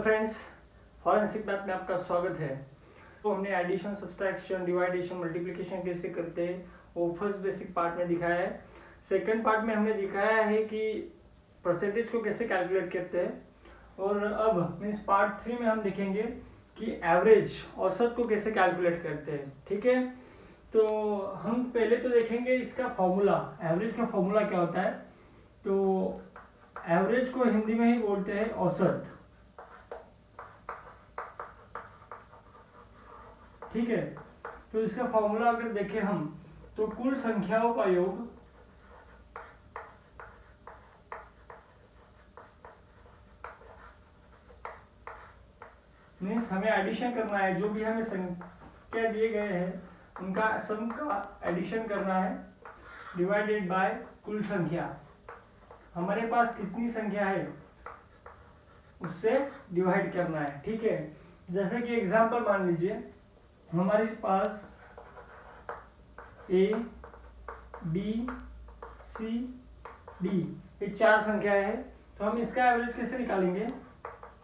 Friends, forensic math में आपका स्वागत है। तो हमने एडिशन, सब्सट्रैक्शन, डिवाइडेशन, मल्टीप्लिकेशन कैसे करते हैं वो फर्स्ट बेसिक पार्ट में दिखाया है। सेकंड पार्ट में हमने दिखाया है कि परसेंटेज को कैसे कैलकुलेट करते हैं। और अब मीन्स पार्ट 3 में हम देखेंगे कि एवरेज, औसत को कैसे कैलकुलेट करते हैं। ठीक है, तो हम पहले तो देखेंगे इसका फॉर्मूला, एवरेज का फॉर्मूला क्या होता है। तो एवरेज को हिंदी में ही बोलते हैं औसत। ठीक है, तो इसका फॉर्मूला अगर देखें हम तो कुल संख्याओं का योग मीन्स हमें एडिशन करना है, जो भी हमें संख्या दिए गए हैं उनका सम का एडिशन करना है डिवाइडेड बाय कुल संख्या। हमारे पास कितनी संख्या है उससे डिवाइड करना है। ठीक है, जैसे कि एग्जांपल मान लीजिए हमारे पास ए, बी, सी, डी ये 4 संख्याएं हैं। तो हम इसका एवरेज कैसे निकालेंगे।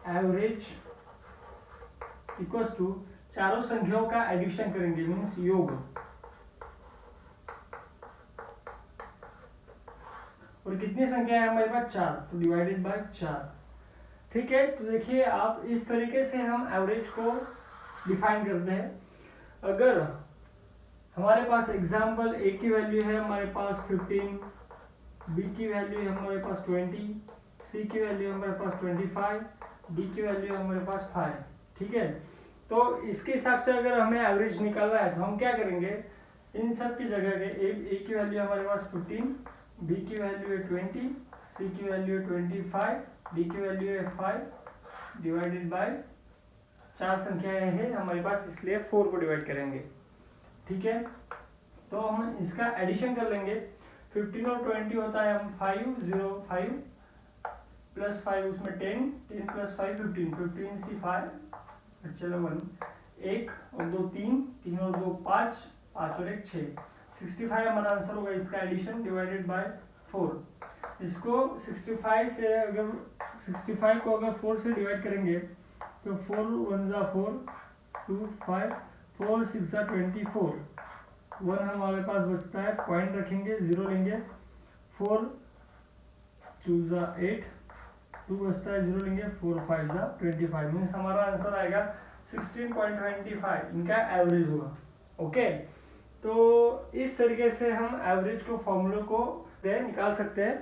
एवरेज इक्वल्स टू चारों संख्याओं का एडिशन करेंगे मीन्स योग, और कितनी संख्या है हमारे पास 4, तो डिवाइडेड बाय 4। ठीक है, तो देखिए आप इस तरीके से हम एवरेज को डिफाइन करते हैं। अगर हमारे पास एग्जाम्पल ए की वैल्यू है हमारे पास 15, बी की वैल्यू है हमारे पास 20, सी की वैल्यू है हमारे पास 25, डी की वैल्यू है हमारे पास 5। ठीक है, तो इसके हिसाब से अगर हमें एवरेज निकालना है तो हम क्या करेंगे, इन सब की जगह के ए की वैल्यू हमारे पास 15, बी की वैल्यू है 20, सी की वैल्यू है 25, डी की वैल्यू है 5 डिवाइडेड बाय 4 संख्याएं हैं हमारे पास, इसलिए 4 को डिवाइड करेंगे। ठीक है, तो हम इसका एडिशन कर लेंगे। 15 और 20 होता है हम 5, 0, 5 प्लस 5 उसमें 10, 10 प्लस 5 15, 15 सी 5 चलो 1, 1 और 2 3, 3 और 2 5, 5 और 1 6, 65 हमारा आंसर होगा इसका एडिशन डिवाइडेड बाय 4। इसको 65 से अगर 65 को अगर 4 से डिवाइड करेंगे तो 4 1 जा 4, 2 5, 4 6 जा 24, 1 हमारे पास बचता है, पॉइंट रखेंगे, 0 लेंगे, 4 2 जा 8, 2 बचता है, 0 लेंगे, 4 5 जा 25 मीन्स हमारा आंसर आएगा 16.25, इनका एवरेज होगा। ओके, तो इस तरीके से हम एवरेज को फॉर्मूले को निकाल सकते हैं।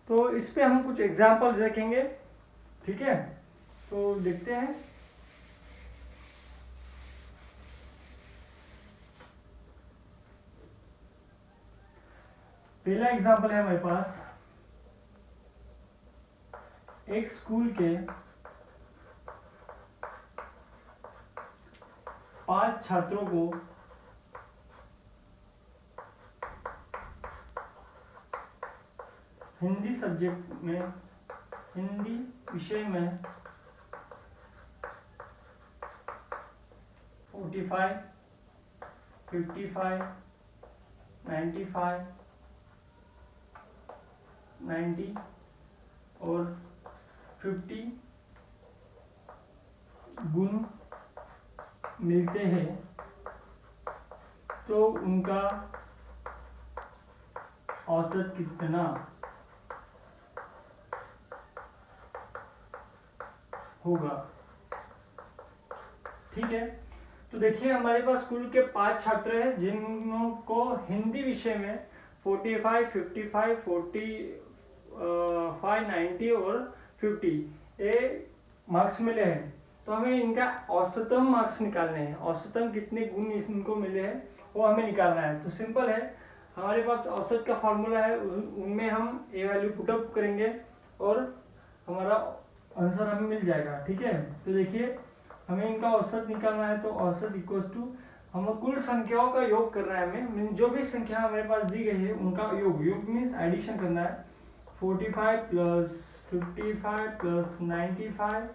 तो इस पे हम कुछ एग्जांपल्स देखेंगे। ठीक है, तो देखते हैं। पहला एग्जांपल है हमारे पास, एक स्कूल के 5 छात्रों को हिंदी सब्जेक्ट में, हिंदी विषय में 45, 55, 95, 90 और 50 गुण मिलते हैं, तो उनका औसत कितना होगा। ठीक है, तो देखिए हमारे पास स्कूल के 5 छात्र हैं जिनको हिंदी विषय में 45, 55, 45, 90 और 50 ये मार्क्स मिले हैं। तो हमें इनका औसतम मार्क्स निकालने हैं, औसतम कितने गुण इनको मिले हैं वो हमें निकालना है। तो सिंपल है, हमारे पास औसत का फॉर्मूला है, उनमें हम ए वैल्यू पुटअप करेंगे और हमारा आंसर हमें मिल जाएगा। ठीक है, तो देखिए हमें इनका औसत निकालना है, तो औसत इक्वल्स टू हमें कुल संख्याओं का योग करना है। हमें जो भी संख्या हमारे पास दी गई है उनका योग, योग मीन्स एडिशन करना है। 45 plus 55 plus 95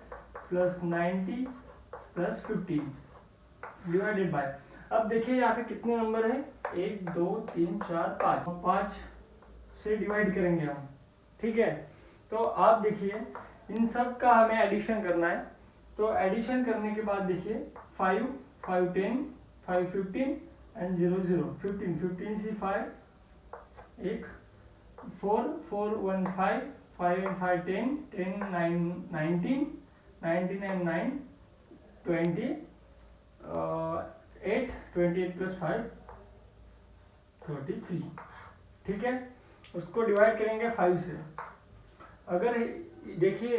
plus 90 plus 50 divided by, अब देखिए यहाँ पे कितने नंबर है, 1 2 3 4 5, 5 से डिवाइड करेंगे हम। ठीक है, तो आप देखिए इन सब का हमें एडिशन करना है। तो एडिशन करने के बाद देखिए 5 5 10 5 15 एंड 0 0 15 15 से 5 एक 4 4 1 5 5 and 5 10 10 9 19 19 and 9 20 8 28 plus 5 33। ठीक है, उसको डिवाइड करेंगे 5 से। अगर देखिए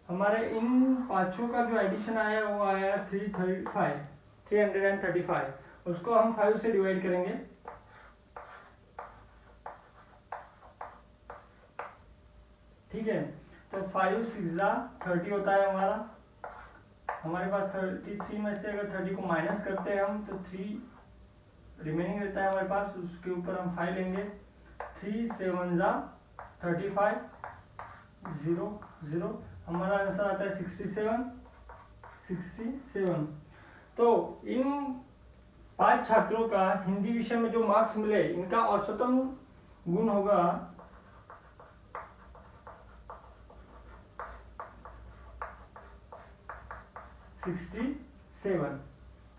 हमारे इन पांचों का जो एडिशन आया वो आया 335, उसको हम 5 से डिवाइड करेंगे। ठीक है, तो 5 6 30 होता है हमारे पास 33 में से अगर 30 को माइनस करते हैं हम तो 3 रिमेनिंग रहता है हमारे पास, उसके ऊपर हम 5 लेंगे। 3 7 35 0 0, हमारा आंसर आता है 67। तो इन 5 छात्रों का हिंदी विषय में जो मार्क्स मिले, इनका औसतन गुण होगा 67।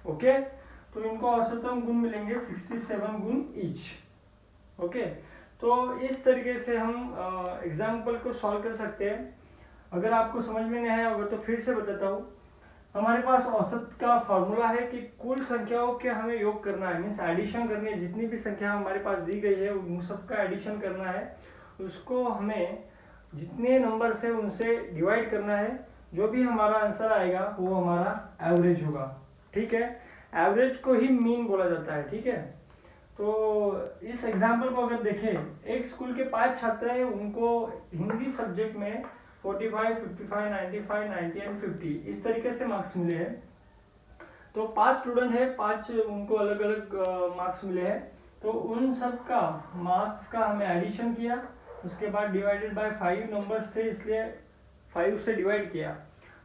ओके, तो इनको औसतन गुण मिलेंगे 67 गुण ईच। ओके, तो इस तरीके से हम एग्जाम्पल को सॉल्व कर सकते हैं। अगर आपको समझ में नहीं आया होगा तो फिर से बताता हूँ। हमारे पास औसत का फॉर्मूला है कि कुल संख्याओं के हमें योग करना है, मीन्स एडिशन करनी है। जितनी भी संख्या हमारे पास दी गई है उन सबका एडिशन करना है, उसको हमें जितने नंबर से उनसे डिवाइड करना है। जो भी हमारा आंसर आएगा वो हमारा एवरेज होगा। ठीक है, एवरेज को ही मीन बोला जाता है। ठीक है, तो इस एग्जाम्पल को अगर देखें, एक स्कूल के 5 छात्र हैं, उनको हिंदी सब्जेक्ट में 45 55 95 90 एंड 50 इस तरीके से मार्क्स मिले हैं। तो 5 स्टूडेंट है, 5 उनको अलग अलग मार्क्स मिले हैं। तो उन सब का मार्क्स का हमें एडिशन किया, उसके बाद डिवाइडेड बाय 5 नंबर्स थे इसलिए 5 से डिवाइड किया।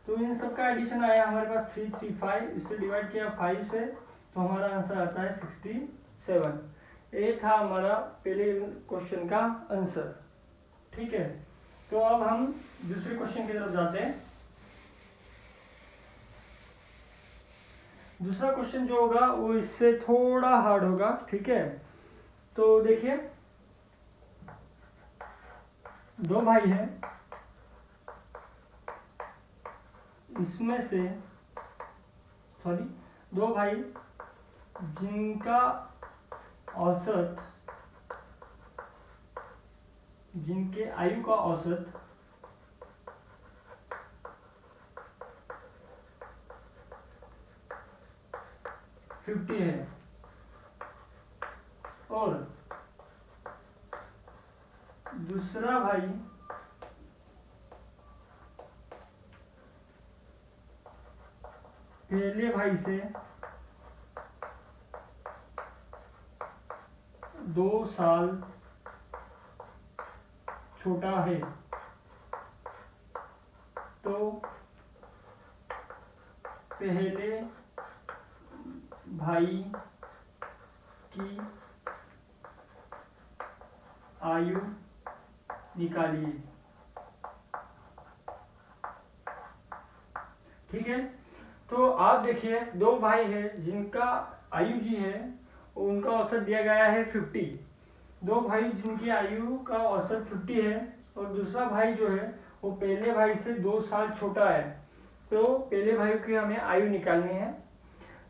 तो इन सब का एडिशन आया हमारे पास 335, इससे डिवाइड किया 5 से, तो हमारा आंसर आता है 67। ये था हमारा पहले क्वेश्चन का आंसर। ठीक है, तो अब हम दूसरे क्वेश्चन की तरफ जाते हैं। दूसरा क्वेश्चन जो होगा वो इससे थोड़ा हार्ड होगा। ठीक है, तो देखिए 2 भाई हैं, इसमें से 2 भाई जिनका औसत, जिनके आयु का औसत 50 है, और दूसरा भाई पहले भाई से 2 साल छोटा है। तो पहले भाई की आयु निकालिए। ठीक है, तो आप देखिए 2 भाई है जिनका आयु जी है उनका औसत दिया गया है 50। 2 भाई जिनकी आयु का औसत 50 है, और दूसरा भाई जो है वो पहले भाई से 2 साल छोटा है। तो पहले भाई की हमें आयु निकालनी है।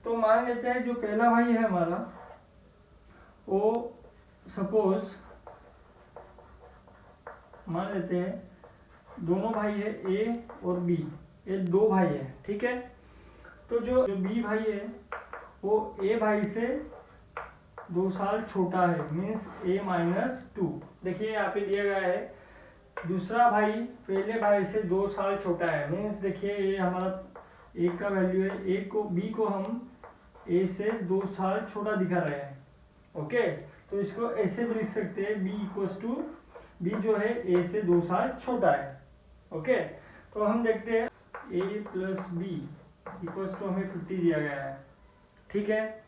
तो मान लेते हैं जो पहला भाई है हमारा, वो सपोज मान लेते हैं दोनों भाई है ए और बी, ये 2 भाई है। ठीक है, तो जो बी भाई है वो ए भाई से 2 साल छोटा है, मीन्स a-2। देखिए यहाँ पे दिया गया है दूसरा भाई पहले भाई से 2 साल छोटा है, मीन्स देखिए ये हमारा ए का वैल्यू है, ए को बी को हम ए से 2 साल छोटा दिखा रहे हैं। ओके, तो इसको ऐसे भी लिख सकते हैं बी इक्वल्स टू, बी जो है ए से 2 साल छोटा है। ओके, तो हम देखते हैं ए प्लस बी इक्वल्स टू हमें 50 दिया गया है। ठीक है,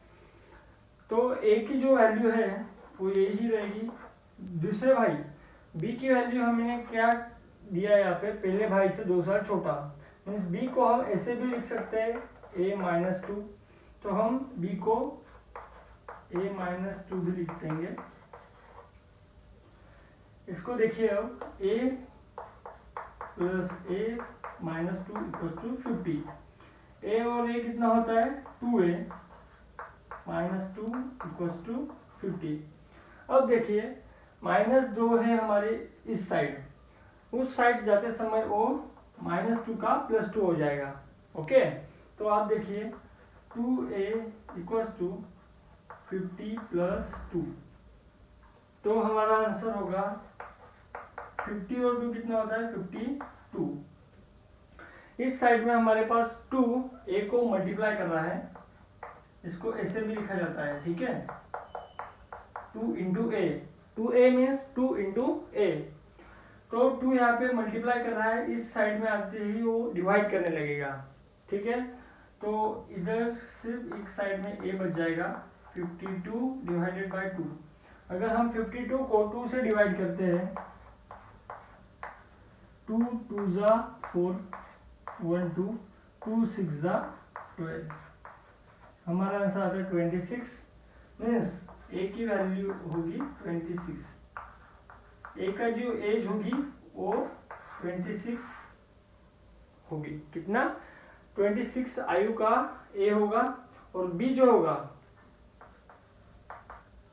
तो ए की जो वैल्यू है वो ये ही रहेगी। दूसरे भाई बी की वैल्यू हमने क्या दिया है यहाँ पे, पहले भाई से 2 साल छोटा, मीन्स बी को हम ऐसे भी लिख सकते हैं a-2, तो हम बी को a-2 भी लिख देंगे। इसको देखिए अब a plus a-2 equal to 50। a और a कितना होता है 2a -2 इक्वल टू 50। अब देखिए -2 है हमारे इस साइड, उस साइड जाते समय वो -2 का +2 हो जाएगा। ओके, तो आप देखिए 2a इक्वल टू 50 + 2, तो हमारा आंसर होगा 50 और 2 कितना होता है 52। इस साइड में हमारे पास 2 a को मल्टीप्लाई कर रहा है, इसको ऐसे भी लिखा जाता है, ठीक है, 2 इंटू ए, 2a मीन्स 2 इंटू ए, तो 2 यहाँ पे मल्टीप्लाई कर रहा है, इस साइड में आते ही वो डिवाइड करने लगेगा, ठीक है। तो इधर सिर्फ एक साइड में a बच जाएगा, 52 डिवाइडेड बाई 2। अगर हम 52 को 2 से डिवाइड करते हैं, 2 2 ज़ा 4, 1 2, 2 6 ज़ा 12, हमारा आंसर आता है 26। मीन्स ए की वैल्यू होगी 26, ए का जो एज होगी वो 26 होगी। कितना 26 आयु का ए होगा, और बी जो होगा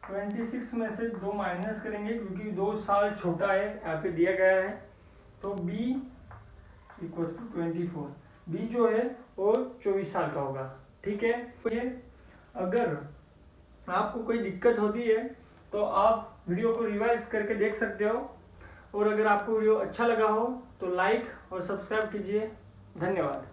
26 में से 2 माइनस करेंगे क्योंकि 2 साल छोटा है यहाँ पे दिया गया है, तो b इक्वल टू 24, b जो है वो 24 साल का होगा, ठीक है। तो ये अगर आपको कोई दिक्कत होती है तो आप वीडियो को रिवाइज करके देख सकते हो, और अगर आपको वीडियो अच्छा लगा हो तो लाइक और सब्सक्राइब कीजिए। धन्यवाद।